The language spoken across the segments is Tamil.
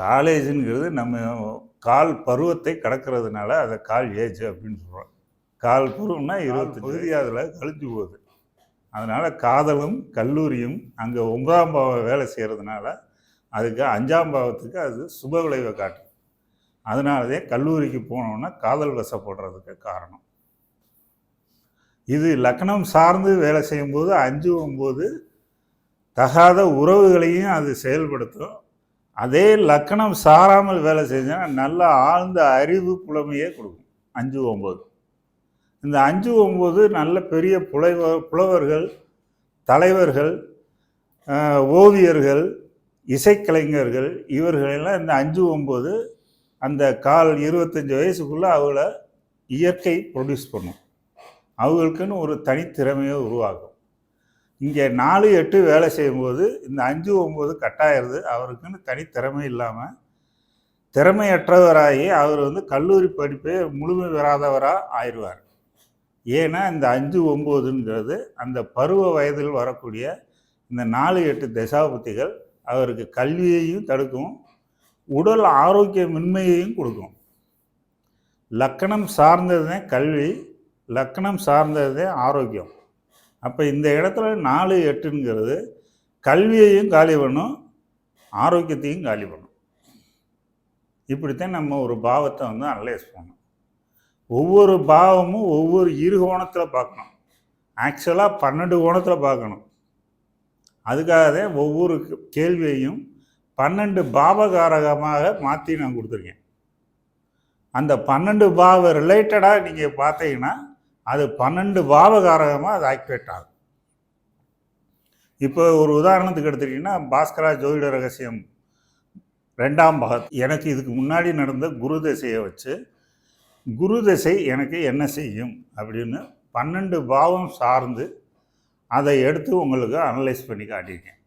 காலேஜுங்கிறது நம்ம கால் பருவத்தை கடக்கிறதுனால அதை கால் ஏஜ் அப்படின்னு சொல்கிறோம். கால் பருவம்னா 20 பகுதி அதில் கழிஞ்சு போகுது. அதனால் காதலும் கல்லூரியும் அங்கே 9ஆம் பாவம் வேலை செய்கிறதுனால அதுக்கு 5ஆம் பாவத்துக்கு அது சுப விளைவை காட்டும். அதனாலதே கல்லூரிக்கு போனோன்னா காதல் வசப்படுறதுக்கு காரணம். இது லக்னம் சார்ந்து வேலை செய்யும்போது 5, 9 தகாத உறவுகளையும் அது செயல்படுத்தும். அதே லக்னம் சாராமல் வேலை செஞ்சோன்னா நல்ல ஆழ்ந்த அறிவு புலமையே கொடுக்கும் 5, 9. இந்த 5, 9 நல்ல பெரிய புலவர்கள், தலைவர்கள், ஓவியர்கள், இசைக்கலைஞர்கள் இவர்களெல்லாம் இந்த 5, 9 அந்த கால் 25 வயசுக்குள்ளே அவங்கள இயற்கை ப்ரொடியூஸ் பண்ணும். அவங்களுக்குன்னு ஒரு தனித்திறமையை உருவாக்கும். இங்கே 4, 8 வேலை செய்யும்போது இந்த 5, 9 கட்டாயிருது. அவருக்குன்னு தனித்திறமை இல்லாமல் திறமையற்றவராகி அவர் கல்லூரி படிப்பே முழுமை பெறாதவராக ஆயிடுவார். ஏன்னா இந்த 5, 9ங்கிறது அந்த பருவ வயதில் வரக்கூடிய இந்த 4, 8 தசாபுத்திகள் அவருக்கு கல்வியையும் தடுக்கும், உடல் ஆரோக்கியமின்மையையும் கொடுக்கும். லக்கணம் சார்ந்ததுதான் கல்வி, லக்கணம் சார்ந்ததுதான் ஆரோக்கியம். அப்போ இந்த இடத்துல 4, 8ங்கிறது கல்வியையும் காலி பண்ணும், ஆரோக்கியத்தையும் காலி பண்ணும். இப்படித்தான் நம்ம ஒரு பாவத்தை அனலைஸ் பண்ணணும். ஒவ்வொரு பாவமும் ஒவ்வொரு இருகோணத்தில் பார்க்கணும். ஆக்சுவலாக 12 கோணத்தில் பார்க்கணும். அதுக்காக தான் ஒவ்வொரு கேள்வியையும் 12 பாவகாரகமாக மாற்றி நான் கொடுத்துருக்கேன். அந்த 12 பாவ ரிலேட்டடாக நீங்கள் பார்த்தீங்கன்னா அது 12 பாவகாரகமாக அது ஆக்டிவேட் ஆகும். இப்போ ஒரு உதாரணத்துக்கு எடுத்துக்கிட்டிங்கன்னா பாஸ்கரா ஜோதிட ரகசியம் 2ஆம் பாகம் எனக்கு இதுக்கு முன்னாடி நடந்த குரு தசையை வச்சு குரு தசை எனக்கு என்ன செய்யும் அப்படின்னு 12 பாவம் சார்ந்து அதை எடுத்து உங்களுக்கு அனலைஸ் பண்ணி காட்டியிருக்கேன்.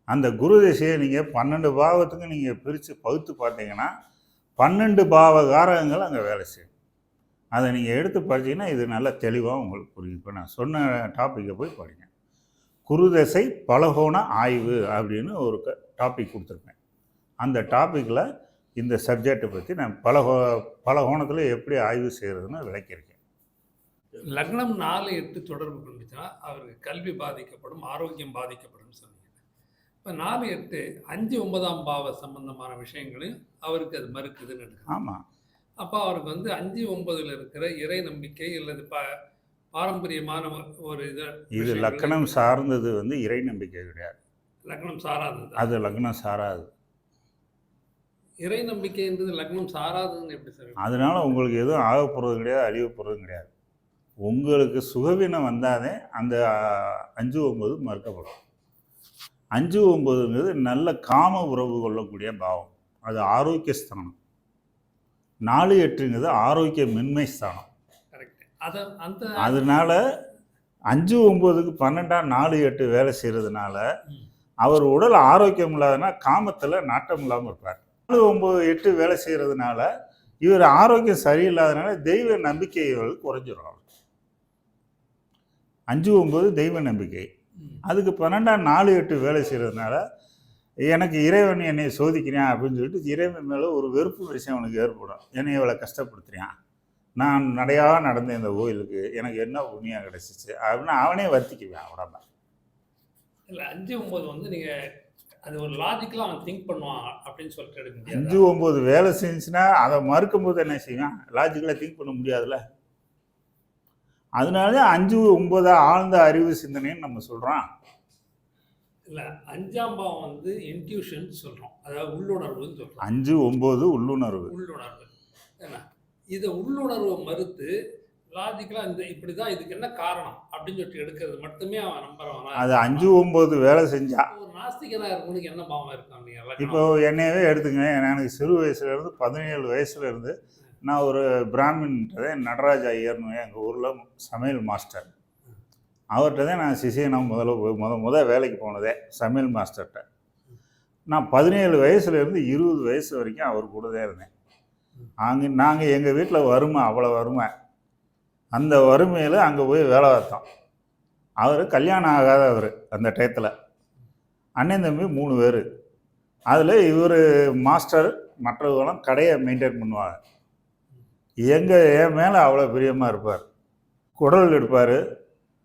அந்த குரு தசையை நீங்கள் 12 பாவத்துக்கு நீங்கள் பிரித்து பகுத்து பார்த்தீங்கன்னா 12 பாவகாரகங்கள் அங்கே வேலை செய்யும். அதை நீங்கள் எடுத்து படிச்சிங்கன்னா இது நல்ல தெளிவாக உங்களுக்கு புரியும். இப்போ நான் சொன்ன டாப்பிக்கை போய் படிங்க. குருதசை பலகோண ஆய்வு அப்படின்னு ஒரு டாபிக் கொடுத்துருப்பேன். அந்த டாப்பிக்கில் இந்த சப்ஜெக்டை பற்றி நான் பலகோணத்தில் எப்படி ஆய்வு செய்கிறதுன்னு விளக்கியிருக்கேன். லக்னம் 4, 8 தொடர்பு கொண்டுச்சா அவருக்கு கல்வி பாதிக்கப்படும், ஆரோக்கியம் பாதிக்கப்படும் சொன்னீங்க. இப்போ 4, 8, 5, 9ஆம் பாவ சம்பந்தமான விஷயங்களையும் அவருக்கு அது மறுக்குதுன்னு எடுக்கணும். ஆமாம். அப்போ அவருக்கு 5, 9ல் இருக்கிற இறை நம்பிக்கை அல்லது பாரம்பரியமான ஒரு இது லக்னம் சார்ந்தது இறை நம்பிக்கை கிடையாது. லக்னம் சாராதது. அது லக்னம் சாராது. இறை நம்பிக்கைன்றது லக்னம் சாராதுன்னு எப்படி சார்? அதனால உங்களுக்கு எதுவும் ஆக போகிறது கிடையாது, அழிவு போகிறதும் கிடையாது. உங்களுக்கு சுகவீனம் வந்தாலே அந்த 5, 9 மறுக்கப்படும். 5, 9ங்கிறது நல்ல காம உறவு கொள்ளக்கூடிய பாவம், அது ஆரோக்கிய ஸ்தானம். 4, 8ங்கிறது ஆரோக்கியமின்மை ஸ்தானம். அதனால 5, 9க்கு 12, 4, 8 வேலை செய்கிறதுனால அவர் உடல் ஆரோக்கியம் இல்லாதனா காமத்தில் நாட்டம் இல்லாமல் இருப்பார். 4, 9, 8 வேலை செய்கிறதுனால இவர் ஆரோக்கியம் சரியில்லாதனால தெய்வ நம்பிக்கைகள் குறைஞ்சிடும். 5, 9 தெய்வ நம்பிக்கை. அதுக்கு 12, 4, 8 வேலை செய்கிறதுனால எனக்கு இறைவன் என்னை சோதிக்கிறான் அப்படின்னு சொல்லிட்டு இறைவன் மேலே ஒரு வெறுப்பு விஷயம் அவனுக்கு ஏற்படும். என்னை இவ்வளோ கஷ்டப்படுத்துகிறான், நான் நடையாக நடந்த இந்த கோயிலுக்கு எனக்கு என்ன புண்ணியம் கிடச்சிச்சு அப்படின்னு அவனே வருத்திக்குவேன் உடம்ப. இல்லை 5, 9 நீங்கள் அது ஒரு லாஜிக்கலாக அவன் திங்க் பண்ணுவான் அப்படின்னு சொல்லிட்டு எடுக்க முடியாது. 5, 9 வேலை செஞ்சுன்னா அதை மறுக்கும் போது என்ன செய்வான்? லாஜிக்கலாக திங்க் பண்ண முடியாதுல்ல. அதனால 5, 9 ஆழ்ந்த அறிவு சிந்தனைன்னு நம்ம சொல்கிறோம். இல்லை 5ஆம் பாவம் இன்ட்யூஷன் சொல்கிறோம், அதாவது உள்ளுணர்வுன்னு சொல்கிறோம். 5, 9 உள்ளுணர்வு. ஏன்னா இதை உள்ளுணர்வை மறுத்து லாஜிக்கலாக இப்படி தான் இதுக்கு என்ன காரணம் அப்படின்னு சொல்லிட்டு எடுக்கிறது மட்டுமே அவன் நம்புறவன். அது 5, 9 வேலை செஞ்சா ஒரு நாஸ்திகனாக இருக்கவனுக்கு என்ன பாவம் இருக்கான்? நீங்கள் இப்போ என்னையவே எடுத்துங்க. எனக்கு சிறு வயசுலேருந்து 17 வயசுலேருந்து நான் ஒரு பிராமின்கிட்ட தான் நடராஜ ஐயர்னு எங்கள் ஊரில் சமையல் மாஸ்டர். அவர்கிட்ட தான் நான் சிசியனாக முதல் வேலைக்கு போனதே, சமையல் மாஸ்டர்கிட்ட. நான் 17 வயசுலேருந்து 20 வயசு வரைக்கும் அவர் கூட தான் இருந்தேன். நாங்கள் எங்கள் வீட்டில் வறுமை, அவ்வளோ வறுமை. அந்த வறுமையில் அங்கே போய் வேலை பார்த்தோம். அவர் கல்யாணம் ஆகாதவர் அந்த டயத்தில். அண்ணன் தம்பி 3 பேர். அதில் இவர் மாஸ்டர், மற்றவர்களும் கடையை மெயின்டைன் பண்ணுவாங்க. என் மேலே அவ்வளோ பிரியமாக இருப்பார். குடல் எடுப்பார்,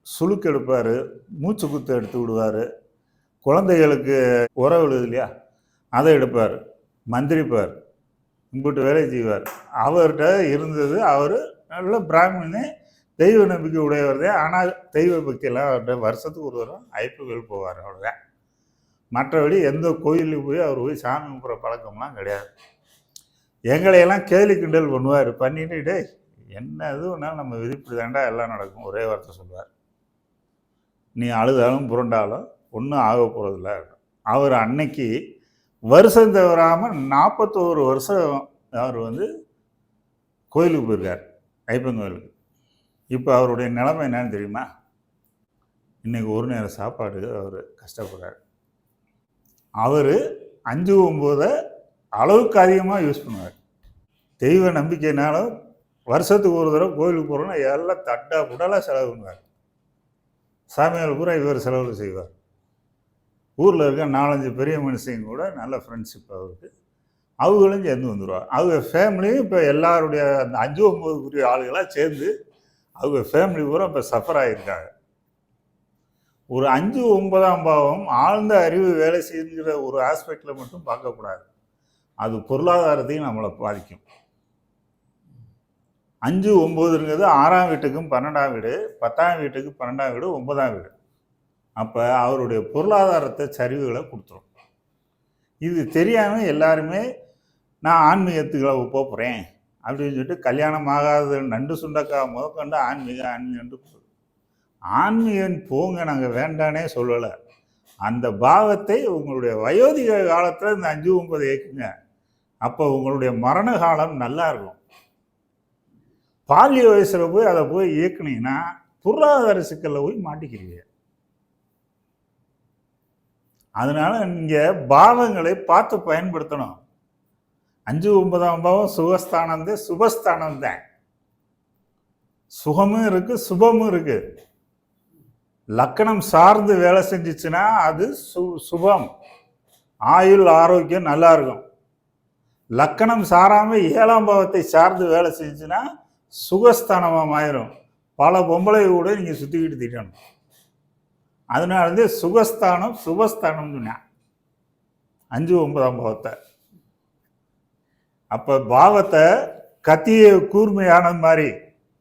சுளுக்கு எடுப்பார், மூச்சு குத்து எடுத்து விடுவார், குழந்தைகளுக்கு உரம் விழுது இல்லையா அதை எடுப்பார், மந்திரிப்பார், இம்பிட்டு வேலையை செய்வார். அவர்கிட்ட இருந்தது அவர் நல்ல பிராமணனு, தெய்வ நம்பிக்கை உடையவர் தான். ஆனால் தெய்வ பக்தியெல்லாம் அவர்கிட்ட வருஷத்துக்கு ஒரு தரம் ஐயப்பன் போவார், அவ்வளோதான். மற்றபடி எந்த கோயிலுக்கு போய் அவர் போய் சாமி கும்பிட்ற பழக்கம்லாம் கிடையாது. எங்களையெல்லாம் கேலி கிண்டல் பண்ணுவார். பண்ணிட்டு டே என்ன எதுனா நம்ம விதிப்படி தாண்டா எல்லாம் நடக்கும் ஒரே வார்த்தை சொல்லுவார். நீ அழுதாலும் புரண்டாலும் ஒன்றும் ஆக போகிறதில்ல. அவர் அன்னைக்கு வருஷம் தவறாமல் 41 வருஷம் அவர் கோயிலுக்கு போயிருக்கார், ஐயப்பன் கோயிலுக்கு. இப்போ அவருடைய நிலைமை என்னன்னு தெரியுமா? இன்றைக்கி ஒரு நேரம் சாப்பாடு அவர் கஷ்டப்படுறார். அவர் 5-9 அளவுக்கு அதிகமாக யூஸ் பண்ணுவார். தெய்வ நம்பிக்கைனாலும் வருஷத்துக்கு ஒரு தடவை கோயிலுக்கு போகிறோன்னா எல்லாம் தட்டா புடலாக செலவு பண்ணுவார். சாமியால் பூரா இவர் செலவு செய்வார். ஊரில் இருக்க 4-5 பெரிய மனுஷங்க கூட நல்ல ஃப்ரெண்ட்ஷிப் அவருக்கு. அவங்களும் சேர்ந்து வந்துடுவார். அவங்க ஃபேமிலியும் இப்போ எல்லாருடைய அந்த 5-9 ஆளுகளாக சேர்ந்து அவங்க ஃபேமிலி பூரா இப்போ சஃபர் ஆகியிருக்காங்க. ஒரு 5-9ஆம் பாவம் ஆழ்ந்த அறிவு வேலை செய்கிற ஒரு ஆஸ்பெக்டில் மட்டும் பார்க்கக்கூடாது. அது பொருளாதாரத்தையும் நம்மளை பாதிக்கும். 5-9ங்கிறது 6ஆம் வீட்டுக்கும் 12ஆம் வீடு, 10ஆம் வீட்டுக்கு 12ஆம் வீடு, 9ஆம் வீடு. அப்போ அவருடைய பொருளாதாரத்தை சரிவுகளை கொடுத்துரும். இது தெரியாமல் எல்லாருமே நான் ஆன்மீகத்துக்களை போகிறேன் அப்படின்னு சொல்லிட்டு கல்யாணம் ஆகாத நண்டு சுண்டக்கா முதற்கொண்டு ஆன்மீகன்ட்டு ஆன்மீகன் போங்க, நாங்கள் வேண்டானே சொல்லலை. அந்த பாவத்தை உங்களுடைய வயோதிக காலத்தில் இந்த 5-9 ஏக்குங்க. அப்போ உங்களுடைய மரண காலம் நல்லா இருக்கும். பால்ய வயசில் போய் அதை போய் இயக்குனீங்கன்னா பொருளாதார சிக்கலில் போய் மாட்டிக்கிறீங்க. அதனால நீங்கள் பாவங்களை பார்த்து பயன்படுத்தணும். 5-9ஆம் பாவம் சுகஸ்தானம் தான், சுபஸ்தானம் தான். சுகமும் இருக்குது, சுபமும் இருக்குது. லக்கணம் சார்ந்து வேலை செஞ்சிச்சுன்னா அது சுபம், ஆயுள் ஆரோக்கியம் நல்லா இருக்கும். லக்கணம் சாராமல் 7ஆம் பாவத்தை சார்ந்து வேலை செஞ்சுன்னா சுகஸ்தானமாக மாறிடும். பல பொம்பளை கூட நீங்கள் சுற்றிக்கிட்டு திட்டணும். அதனால சுகஸ்தானம் சுபஸ்தானம் சொன்னேன் 5-9ஆம் பாவத்தை. அப்போ பாவத்தை கத்திய கூர்மையான மாதிரி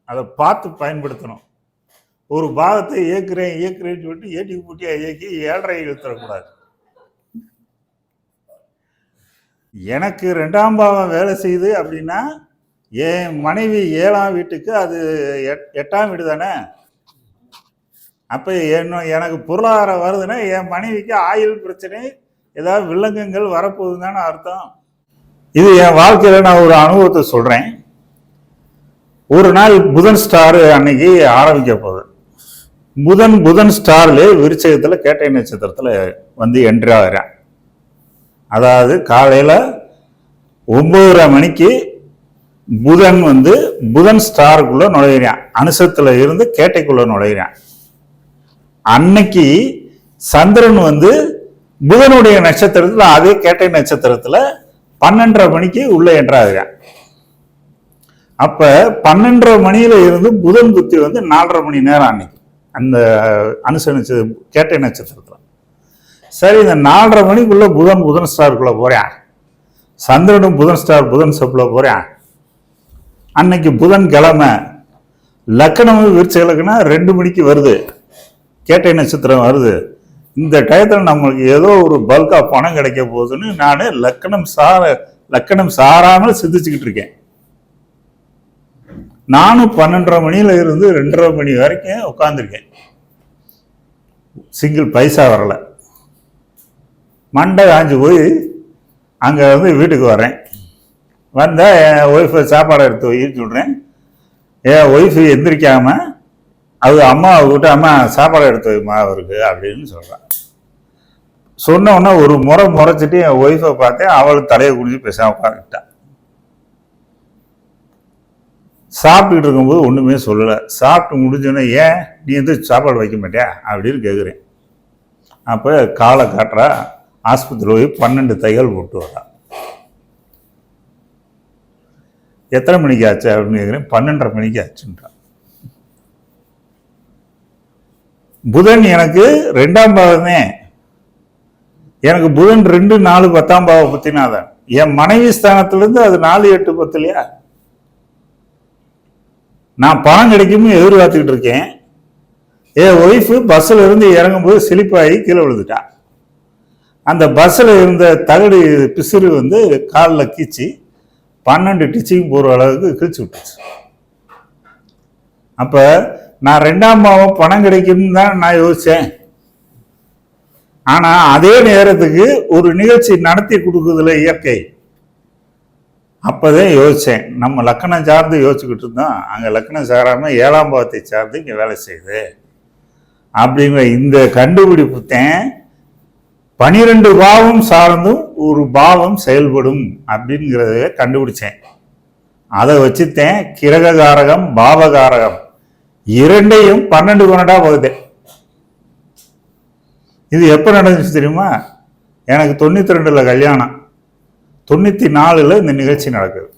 அதை பார்த்து பயன்படுத்தணும். ஒரு பாவத்தை இயக்குறேன்னு சொல்லிட்டு ஏட்டி பூட்டியாக இயக்கி 7.5 இழுத்துடக்கூடாது. எனக்கு 2ஆம் பாவம் வேலை செய்யுது அப்படின்னா என் மனைவி 7ஆம் வீட்டுக்கு அது 8ஆம் வீடு தானே. அப்போ எனக்கு பொருளாதாரம் வருதுன்னா என் மனைவிக்கு ஆயுள் பிரச்சனை ஏதாவது வில்லங்கங்கள் வரப்போகுதுன்னு தானே அர்த்தம். இது என் வாழ்க்கையில் நான் ஒரு அனுபவத்தை சொல்கிறேன். ஒரு நாள் புதன் ஸ்டார் அன்னைக்கு ஆரம்பிக்க போகுது. புதன் ஸ்டார்ல விருச்சகத்தில் கேட்டை நட்சத்திரத்தில் என்ட்ரி ஆகிறேன். அதாவது காலையில் 9:30 மணிக்கு புதன் புதன் ஸ்டாருக்குள்ள நுழையிறான். அனுசத்துல இருந்து கேட்டைக்குள்ள நுழையிறான். அன்னைக்கு சந்திரன் புதனுடைய நட்சத்திரத்தில் அதே கேட்டை நட்சத்திரத்தில் 12:30 மணிக்கு உள்ள என்ட்ராகிறான். அப்ப 12:30 மணியில இருந்து புதன் புத்தி 4:30 மணி நேரம் அன்னைக்கு அந்த அனுசரிச்சு கேட்டை நட்சத்திரத்தில். சரி, இந்த 4:30 மணிக்குள்ள புதன் ஸ்டாருக்குள்ள போறேன். சந்திரனும் புதன் சப்புல போறேன். அன்னைக்கு புதன் கிழமை லக்கணம் விருச்ச லக்கணம் 2 மணிக்கு வருது, கேட்டை நட்சத்திரம் வருது. இந்த டயத்தில் நம்மளுக்கு ஏதோ ஒரு பல்கா பணம் கிடைக்க போகுதுன்னு நான் லக்கணம் சாராமல் சிந்திச்சுக்கிட்டு இருக்கேன். நானும் 12:30 மணியில இருந்து 2:30 மணி வரைக்கும் உட்காந்துருக்கேன். சிங்கிள் பைசா வரல. மண்டை காஞ்சு போய் அங்கே வீட்டுக்கு வரேன். வந்தால் என் ஒய்ஃபை சாப்பாடை எடுத்து வைன்னு சொல்கிறேன். என் ஒய்ஃபு எந்திரிக்காமல் அது அம்மாவை விட்டு அம்மா சாப்பாடை எடுத்து வைமா அவருக்கு அப்படின்னு சொல்கிறான். சொன்ன உடனே ஒரு முறைச்சிட்டு என் ஒய்ஃபை பார்த்தேன். அவளுக்கு தலையை குடிஞ்சு பேசாமல் உட்காந்துட்டான். சாப்பிட்டுக்கிட்டு இருக்கும்போது ஒன்றுமே சொல்லலை. சாப்பிட்டு முடிஞ்சோன்னே ஏன் நீ சாப்பாடு வைக்க மாட்டியா அப்படின்னு கேட்குறேன். அப்போ காலை காட்டுறா. ஆஸ்பத்திரி போய் 12 தையல் போட்டு வரான். எத்தனை மணிக்கு ஆச்சு அப்படின்னு கேட்குறேன். 12:30 மணிக்கு ஆச்சுன்றான். புதன் எனக்கு 2ஆம் பாவமே. எனக்கு புதன் 2, 4, 10ஆம் பாவம் பத்தினாதான். என் மனைவி ஸ்தானத்திலிருந்து அது 4, 8, 10 இல்லையா? நான் பணம் கிடைக்கும்னு எதிர்பார்த்துக்கிட்டு இருக்கேன். என் ஒய்ஃபு பஸ்ஸில் இருந்து இறங்கும்போது சிலிப்பாகி கீழே விழுந்துட்டா. அந்த பஸ்ஸில் இருந்த தகடு பிசுறு காலில் கீச்சு 12 டிச்சிங் போகிற அளவுக்கு கிழிச்சு விட்டுச்சு. அப்போ நான் 2ஆம் பாவம் பணம் கிடைக்கும்னு தான் நான் யோசித்தேன். ஆனால் அதே நேரத்துக்கு ஒரு நிகழ்ச்சி நடத்தி கொடுக்குறதுல இயற்கை. அப்போதான் யோசித்தேன், நம்ம லக்கணம் சார்ந்து யோசிச்சுக்கிட்டு இருந்தோம், அங்கே லக்கணம் சாராமல் 7ஆம் பாவத்தை சார்ந்து இங்கே வேலை செய்யுது அப்படிங்கிற இந்த கண்டுபிடிப்புத்தேன் 12 பாவம் சார்ந்தும் ஒரு பாவம் செயல்படும் அப்படிங்கிறத கண்டுபிடிச்சேன். அதை வச்சுத்தேன் கிரககாரகம் பாவகாரகம் இரண்டையும் 12 போகுது. இது எப்போ நடந்துச்சு தெரியுமா? எனக்கு 92ல் கல்யாணம், 94ல் இந்த நிகழ்ச்சி நடக்குது.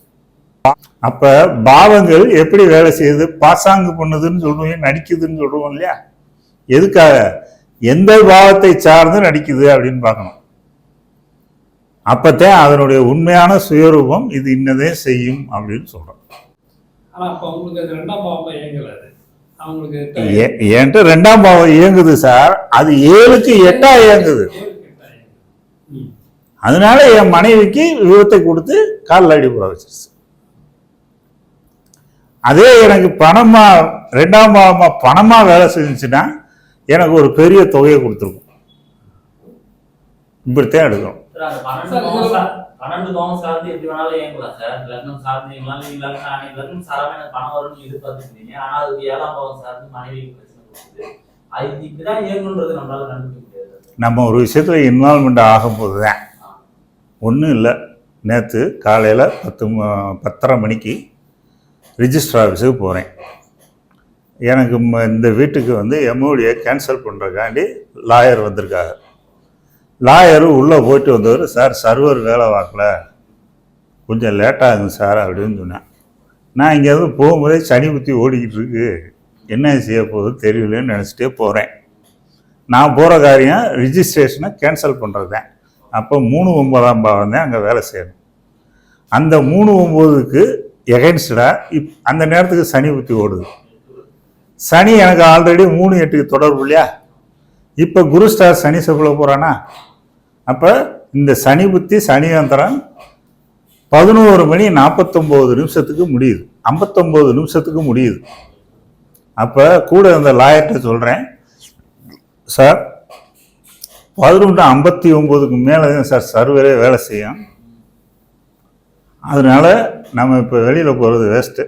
அப்போ பாவங்கள் எப்படி வேலை செய்யுது? பாசாங்கு பண்ணுதுன்னு சொல்லுவோம், நடிக்குதுன்னு சொல்லுவோம் இல்லையா? எதுக்காக? எந்த பாவத்தை சார்ந்து நடிக்குது அப்படின்னு பார்க்கணும். அப்பத்தான் அதனுடைய உண்மையான சுயரூபம் இது இன்னதே செய்யும் அப்படின்னு சொல்றோம். என்கிட்ட 2ஆம் பாவம் இயங்குது சார், அது 7க்கு 8 இயங்குது. அதனால என் மனைவிக்கு விபத்தை கொடுத்து காலில் அடி போட வச்சிருச்சு. அதே எனக்கு பணமா 2ஆம் பாவமா பணமா வேலை செஞ்சுச்சுன்னா எனக்கு ஒரு பெரிய தொகையை கொடுத்துருக்கும். இப்படித்தான் எடுக்கணும். 12 பாவம் சார்ந்து எப்படி வேணாலும் இயங்கலாம் சார். லக்னம் சார்ந்து லக்னம் சாராம எனக்கு பணம் வரும்னு எதிர்பார்த்துருந்தீங்க. ஆனா அதுக்கு 7ஆம் பாவம் சார்ந்து மனைவி பிரச்சனை கொடுக்குது. அது இப்படிதான் இயங்குன்றது நம்மளால கண்டுபிடிக்க முடியாது. நம்ம ஒரு விஷயத்துல இன்வால்மெண்ட் ஆகும்போது தான். ஒன்றும் இல்லை, நேற்று காலையில் 10:30 மணிக்கு ரிஜிஸ்டர் ஆஃபீஸுக்கு போகிறேன். எனக்கு இந்த வீட்டுக்கு எம்ஓடியை கேன்சல் பண்ணுறக்காண்டி லாயர் வந்திருக்காங்க. லாயரு உள்ளே போயிட்டு வந்தவர், சார் சர்வர் வேலை பார்க்கல, கொஞ்சம் லேட்டாகுங்க சார் அப்படின்னு சொன்னேன். நான் இங்கேருந்து போகும்போதே சனி புத்தி ஓடிக்கிட்டு இருக்கு, என்ன செய்ய போகுது தெரியலன்னு நினச்சிட்டே போகிறேன். நான் போகிற காரியம் ரிஜிஸ்ட்ரேஷனை கேன்சல் பண்ணுறது தான். அப்போ 3/9ஆம் பாவம் தான் அங்கே வேலை செய்யணும். அந்த 3/9க்கு எகென்ஸ்டாக அந்த நேரத்துக்கு சனி புத்தி ஓடுது. சனி எனக்கு ஆல்ரெடி 3/8க்கு தொடர்பு இல்லையா? இப்போ குரு ஸ்டார் சனி செவ்வாய்ல போகிறானா? அப்போ இந்த சனி புத்தி சனி அந்தரம் 11:49 முடியுது, 59 நிமிஷத்துக்கு முடியுது. அப்போ கூட இந்த லாயர்கிட்ட சொல்கிறேன், சார் 11:59க்கு மேலே தான் சார் சர்வரே வேலை செய்யும், அதனால் நம்ம இப்போ வெளியில் போகிறது வேஸ்ட்டு,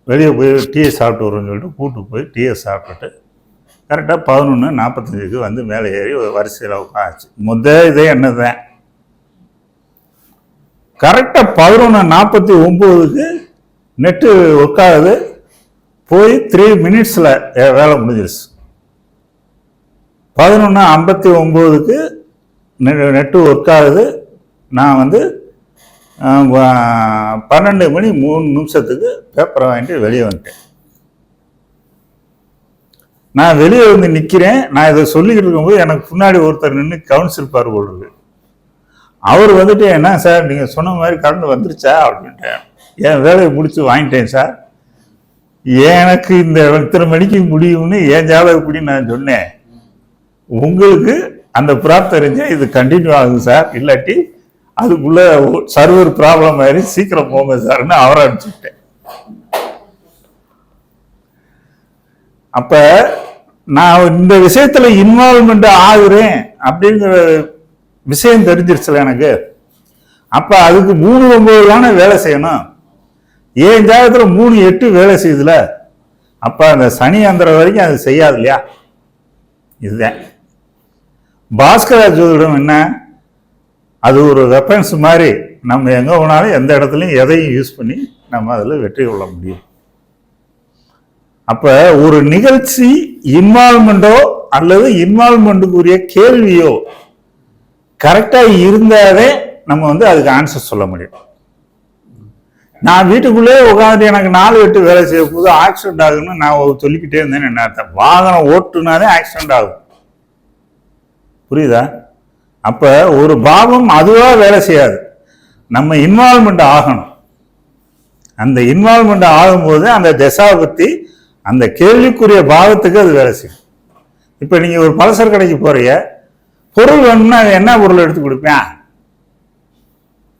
வெளியே போய் டீயை சாப்பிட்டு வரோன்னு சொல்லிட்டு கூப்பிட்டு போய் டீயை சாப்பிட்டுட்டு கரெக்டாக 11:45க்கு மேலே ஏறி வரிசையில் உட்காந்துச்சு. இதே என்ன தான் கரெக்டாக 11:49க்கு நெட்டு உட்காது போய் 3 மினிட்ஸில் வேலை முடிஞ்சிருச்சு. 11:59க்கு நெட்டு ஒர்க் ஆகுது. நான் 12:03 பேப்பரை வாங்கிட்டு வெளியே வந்துட்டேன். நான் வெளியே நிற்கிறேன். நான் இதை சொல்லிக்கிட்டு இருக்கும்போது எனக்கு முன்னாடி ஒருத்தர் நின்று கவுன்சில் பார் போடுறது. அவர் என்ன சார் நீங்கள் சொன்ன மாதிரி கரண்ட் வந்துருச்சா அப்படின்ட்டேன். என் வேலையை முடிச்சு வாங்கிட்டேன் சார், எனக்கு இந்த இத்தனை மணிக்கு முடியும்னு என் ஜாதகப்படி நான் சொன்னேன். உங்களுக்கு அந்த ப்ராப்தம் தெரிஞ்சால் இது கண்டினியூ ஆகுது சார், இல்லாட்டி அதுக்குள்ள சர்வர் ப்ராப்ளம் ஆயிரு, சீக்கிரம் போங்க சார்னு அவரை அனுப்பிச்சுட்டேன். அப்ப நான் இந்த விஷயத்துல இன்வால்வ்மெண்ட் ஆகுறேன் அப்படிங்கிற விஷயம் தெரிஞ்சிருச்சுல எனக்கு. அப்ப அதுக்கு 3/9 வேலை செய்யணும். ஏன் ஜாதகத்துல 3/8 வேலை செய்யுதுல, அப்ப அந்த சனி அந்தரம் வரைக்கும் அது செய்யாது இல்லையா? இதுதான் பாஸ்கர ஜோதிடம். என்ன அது ஒரு வெப்பன்ஸ் மாதிரி, நம்ம எங்கே போனாலும் எந்த இடத்துலையும் எதையும் யூஸ் பண்ணி நம்ம அதில் வெற்றி கொள்ள முடியும். அப்போ ஒரு நிகழ்ச்சி இன்வால்மெண்ட்டோ அல்லது இன்வால்மெண்ட்டுக்குரிய கேள்வியோ கரெக்டாக இருந்தாலே நம்ம வந்து அதுக்கு ஆன்சர் சொல்ல முடியும். நான் வீட்டுக்குள்ளேயே உட்காந்துட்டு எனக்கு 4-8 வேலை செய்ய போது ஆக்சிடென்ட் ஆகுன்னு நான் சொல்லிக்கிட்டே இருந்தேன்னு என்ன அர்த்தம்? வாகனம் ஓட்டுனாலே ஆக்சிடென்ட் ஆகும். புரியுதா? அப்போ ஒரு பாவம் அதுவாக வேலை செய்யாது, நம்ம இன்வால்மெண்ட் ஆகணும். அந்த இன்வால்மெண்ட் ஆகும்போது அந்த தசாபத்தி அந்த கேள்விக்குரிய பாவத்துக்கு அது வேலை செய்யும். இப்போ நீங்கள் ஒரு பலசர கடைக்கு போறீங்க, பொருள் வேணும்னா என்ன பொருள் எடுத்து கொடுப்பேன்?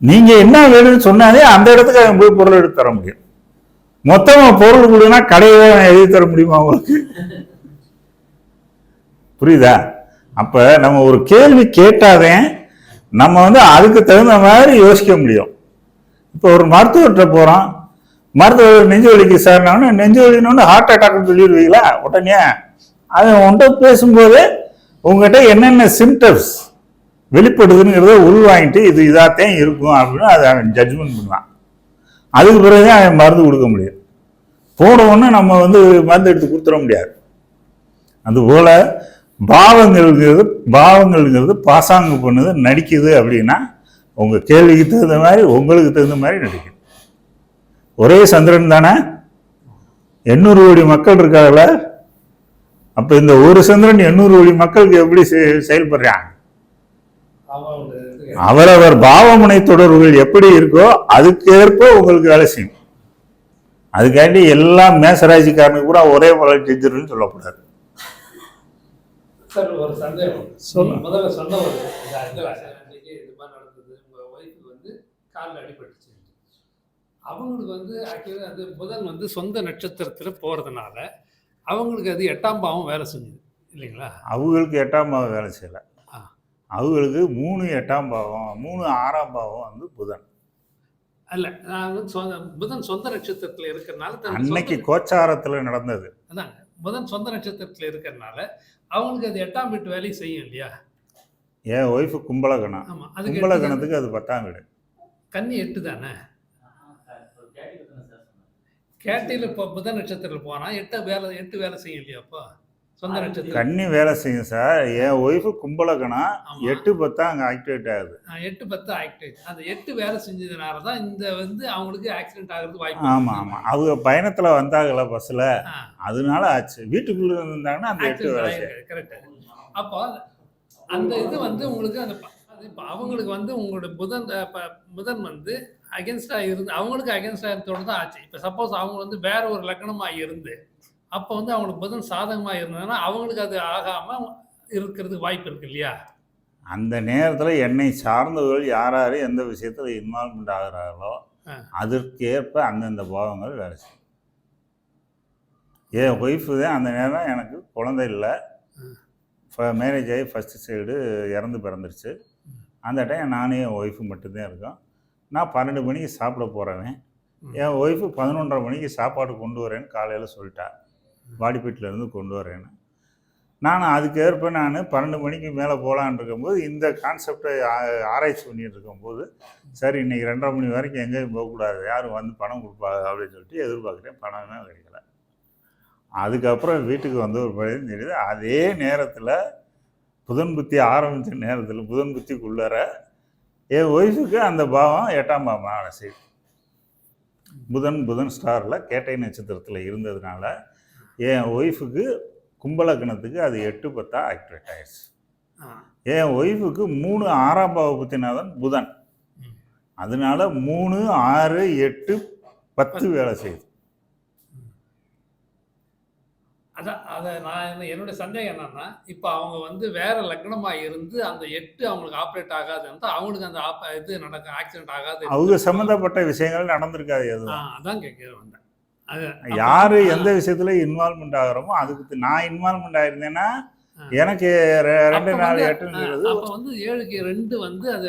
நீங்க என்ன வேணும்னு சொன்னாலே அந்த இடத்துக்கு அவன் போய் பொருள் எடுத்து தர முடியும். மொத்தமா பொருள் கொடுனா கடையை எழுதி தர முடியுமா உங்களுக்கு? புரியுதா? அப்ப நம்ம ஒரு கேள்வி கேட்டாதே நம்ம வந்து அதுக்கு தகுந்த மாதிரி யோசிக்க முடியும். இப்போ ஒரு மருத்துவர்கிட்ட போறோம், மருத்துவர் நெஞ்சு வலிக்கு சார், நெஞ்சு வலின்னு ஹார்ட் அட்டாக்னு சொல்லிடுவீங்களா? உடனே அது உன்கிட்ட பேசும்போது உங்ககிட்ட என்னென்ன சிம்டம்ஸ் வெளிப்படுதுங்கிறத உள்வாங்கிட்டு இது இதாத்தான் இருக்கும் அப்படின்னு அதை அவன் ஜட்ஜ்மெண்ட் பண்ணுவான். அதுக்கு பிறகு அவன் மருந்து கொடுக்க முடியும். போன உடனே நம்ம வந்து மருந்து எடுத்து கொடுத்துட முடியாது. அதுபோல பாவங்கள்ங்கிறது பாசாங்கு பண்ணுது, நடிக்குது. அப்படின்னா உங்க கேள்விக்கு தகுந்த மாதிரி உங்களுக்கு தகுந்த மாதிரி நடிக்குது. ஒரே சந்திரன் தானே, 800 கோடி மக்கள் இருக்காங்கல்ல. அப்ப இந்த ஒரு சந்திரன் 800 கோடி மக்களுக்கு எப்படி செயல்படுறாங்க? அவரவர் பாவமுனை தொடர்புகள் எப்படி இருக்கோ அதுக்கேற்ப உங்களுக்கு வேலை செய்யும். அதுக்காண்டி எல்லாம் மேசராசிக்காரனுக்கு கூட ஒரே பலன் செஞ்சிருன்னு சொல்லக்கூடாது. சார் ஒரு சந்தேகம். முதல்ல சொன்ன ஒரு இது மாதிரி நடந்தது, உங்க ஒய்ஃபுக்கு வந்து காலில் அடிபட்டுச்சு. அவங்களுக்கு வந்து ஆக்சுவலி அது புதன் வந்து சொந்த நட்சத்திரத்துல போறதுனால அவங்களுக்கு அது 8ஆம் பாவம் வேலை செஞ்சுது இல்லைங்களா? அவங்களுக்கு 8ஆம் பாவம் வேலை செய்யல. அவங்களுக்கு 3 8ஆம் பாவம், 3 6ஆம் பாவம் வந்து புதன். அல்ல, நான் வந்து புதன் சொந்த நட்சத்திரத்துல இருக்கிறதுனால அன்னைக்கு கோச்சாரத்துல நடந்தது. அதான் புதன் சொந்த நட்சத்திரத்துல இருக்கிறதுனால அவங்களுக்கு அது 8ஆம் வீட்டு வேலையை செய்யும் இல்லையா? என் ஒய்ஃபு கும்பலகணம். ஆமா, கும்பலகணத்துக்கு அது 10ஆம் வீடு. கன்னி 8 தானே. கேட்டையில் இப்போ புதன் நட்சத்திரத்தில் போனால் 8 வேலை செய்யும் இல்லையா? அப்போ சொந்த நட்சத்திரம் கன்னி வேலை செய்யும் சார். என் ஒய்ஃபு கும்பலகணம் 8 10 அங்கே ஆக்டிவேட் ஆகுது. 8 10 ஆக்டிவேட். அந்த 8 வேலை செஞ்சதுனால தான் இந்த வந்து அவங்களுக்கு ஆக்சிடென்ட் ஆகிறதுக்கு வாய்ப்பு. ஆமாம் ஆமாம், அவங்க பயணத்தில் வந்தாங்கல்ல பஸ்ஸில், அதனால ஆச்சு. வீட்டுக்குள்ளே இருந்தாங்கன்னா அந்த 8 வேலை செய்யும். கரெக்டு. அப்போ அந்த இது வந்து உங்களுக்கு அந்த இப்போ அவங்களுக்கு வந்து உங்களோட புதன் வந்து அகேன்ஸ்டாக இருந்து அவங்களுக்கு அகேன்ஸ்டாக இருந்தோடு தான் ஆச்சு. இப்போ சப்போஸ் அவங்க வந்து வேற ஒரு லக்னமாக இருந்து அப்போ வந்து அவங்களுக்கு புதன் சாதகமாக இருந்ததுன்னா அவங்களுக்கு அது ஆகாமல் இருக்கிறதுக்கு வாய்ப்பு இருக்கு இல்லையா? அந்த நேரத்தில் என்னை சார்ந்தவர்கள் யார் எந்த விஷயத்தில் இன்வால்மெண்ட் ஆகிறார்களோ அதற்கேற்ப அந்தந்த பாவங்கள் வேலை செய்யும். என் ஒய்ஃபு தான் அந்த நேரம் எனக்கு குழந்தை இல்லை, மேரேஜ் ஆகி ஃபஸ்ட்டு சைடு இறந்து பிறந்துருச்சு. அந்த டைம் நானே என் ஒய்ஃபு மட்டும்தான் இருக்கோம். நான் 12 மணிக்கு சாப்பிட போகிறேன். என் ஒய்ஃபு 11:30 மணிக்கு சாப்பாடு கொண்டு வரேன்னு காலையில் சொல்லிட்டா, வாடிப்பேட்டிலேருந்து கொண்டு வரேன்னு. நான் அதுக்கேற்ப 12 மணிக்கு மேலே போகலான் இருக்கும்போது இந்த கான்செப்டை ஆராய்ச்சி பண்ணிட்டு இருக்கும்போது, சரி இன்றைக்கி 2:30 மணி வரைக்கும் எங்கேயும் போகக்கூடாது, யாரும் வந்து பணம் கொடுப்பாங்க அப்படின்னு சொல்லிட்டு எதிர்பார்க்குறேன். பணமே கிடைக்கல. அதுக்கப்புறம் வீட்டுக்கு வந்து ஒரு பழைய தெரியுது. அதே நேரத்தில் புதன் புத்தி ஆரம்பித்த நேரத்தில் புதன் புத்திக்குள்ளார என் ஒய்ஃபுக்கு அந்த பாவம் 8ஆம் பாவம் வேலை செய்யும். புதன் ஸ்டாரில் கேட்டை நட்சத்திரத்தில் இருந்ததுனால என் ஒய்ஃபுக்கு கும்பலக்கணத்துக்கு அது 8 10 ஆக்டிவேட் ஆயிடுச்சு. என் ஒய்ஃபுக்கு 3 6ஆம் பாவ புத்தினாதான் புதன், அதனால 3 6 8 10 வேலை செய்யுது. அதான் அதை நான் என்னுடைய சந்தேகம் என்னன்னா, இப்போ அவங்க வந்து வேற லக்னமாக இருந்து அந்த 8 அவங்களுக்கு ஆப்ரேட் ஆகாதுன்னு அவங்களுக்கு அந்த இது நடக்கும், ஆக்சிடென்ட் ஆகாது, அவங்க சம்மந்தப்பட்ட விஷயங்கள் நடந்திருக்காது எதுவும். அதான் கேட்க வந்தேன். யாரு எந்த விஷயத்துல இன்வால்மெண்ட் ஆகிறோமோ அதுக்கு நான் இன்வால்மெண்ட் ஆயிருந்தேன்னா எனக்கு 2 4 8ங்கிறது அப்போ வந்து 7க்கு 2 வந்து அது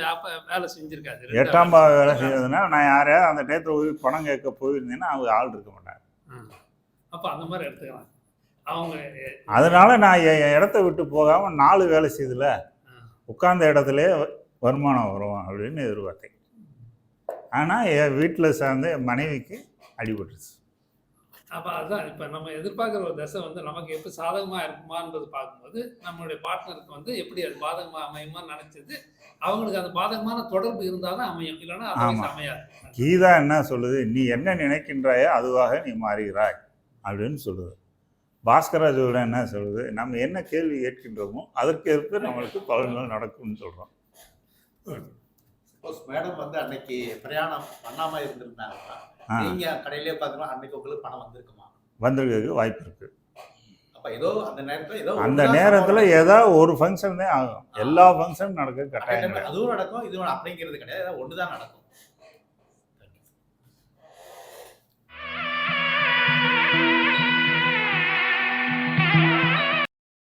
வேலை செஞ்சிருக்காது. 8ஆம் பாவ வேலை செய்யறதுன்னா நான் யாரையாவது அந்த டயத்தில் போய் பணம் கேட்க போயிருந்தேன்னா அவங்க ஆள் இருக்க மாட்டாங்க. அப்போ அந்த மாதிரி எடுத்துக்கலாம் அவங்க. அதனால நான் என் இடத்த விட்டு போகாமல் 4 வேலை செய்யுதுல உட்கார்ந்த இடத்துல வருமானம் வரும் அப்படின்னு எதிர்பார்த்தேன். ஆனால் என் வீட்டில் சார்ந்த என் மனைவிக்கு அடிபட்டுருச்சு. அப்போ அதுதான் இப்போ நம்ம எதிர்பார்க்குற ஒரு தசை வந்து நமக்கு எப்போ சாதகமாக இருக்குமான்றது பார்க்கும்போது நம்மளுடைய பார்ட்னருக்கு வந்து எப்படி அது பாதகமாக அமையுமான்னு நினச்சது அவங்களுக்கு அந்த பாதகமான தொடர்பு இருந்தால் தான் அமையும், இல்லைன்னா அது அமையாது. கீதா என்ன சொல்லுது, நீ என்ன நினைக்கின்றாயோ அதுவாக நீ மாறுகிறாய் அப்படின்னு சொல்லுது. பாஸ்கராஜோட என்ன சொல்லுது, நம்ம என்ன கேள்வி கேட்கின்றோமோ அதற்கேற்ப நம்மளுக்கு பலன்கள் நடக்கும்னு சொல்கிறோம். சப்போஸ் மேடம் வந்து அன்னைக்கு பிரயாணம் பண்ணாம இருந்திருந்தாங்கன்னா நீங்க கடையிலே பார்க்கலாம் அன்னைக்கு உங்களுக்கு பணம் வந்திருக்குமா? வந்திருக்கிறதுக்கு வாய்ப்பு இருக்குது. அப்ப ஏதோ அந்த நேரத்துல ஏதோ அந்த நேரத்தில் ஏதாவது ஒரு ஃபங்க்ஷன் தான் ஆகும். எல்லா ஃபங்க்ஷனும் நடக்க கட்டாயம். அதுவும் நடக்கும் இதுவும் அப்படிங்கிறது கிடையாது, ஒண்ணுதான் நடக்கும்.